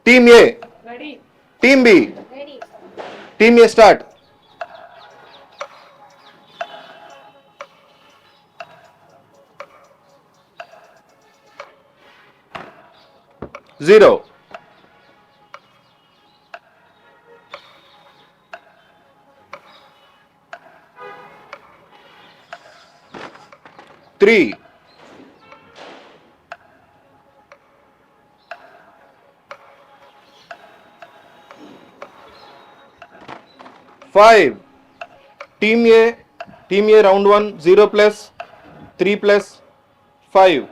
Team A. Ready. Team B. Ready. Team A start. Zero. Three. Five. Team A. Team A round one. 0 plus. 3 plus. 5.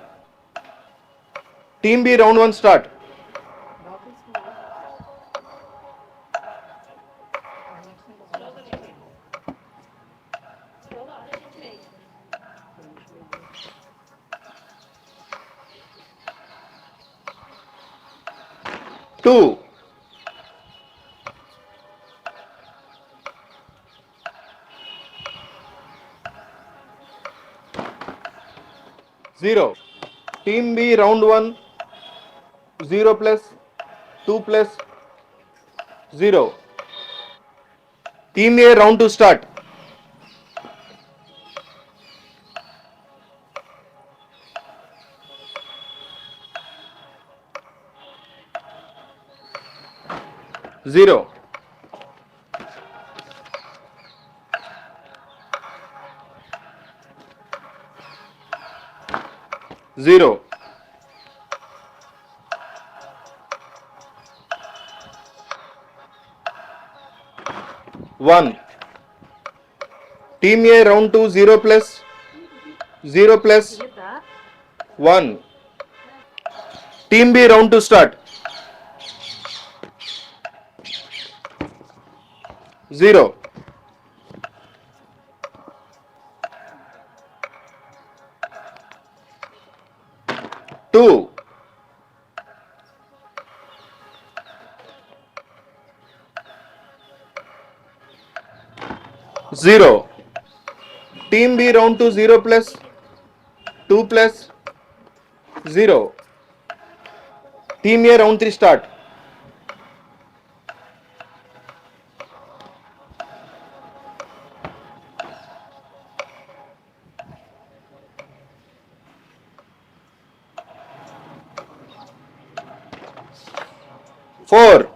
Team B round one start. Two. Zero. Team B round one. 0 plus. 2 plus. 0. Team A round two start. Zero. Zero. One. Team A round two. 0 plus. 0 plus. 1. Team B round to start. 0. 2. 0. Team B round to 0 plus. 2 plus. 0. Team A round 3 start. 4.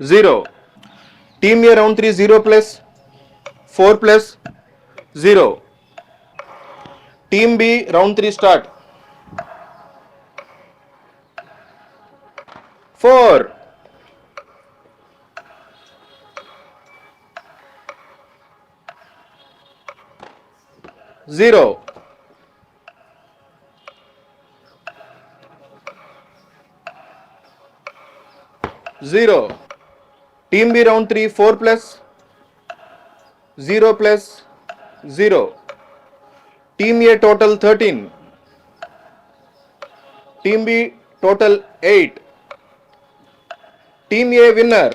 0. Team A round 3. 0 plus. 4 plus. 0. Team B round 3 start. 4. 0. 0. Team B round 3. 4 plus. 0 plus. 0. Team A total 13. Team B total 8. Team A winner.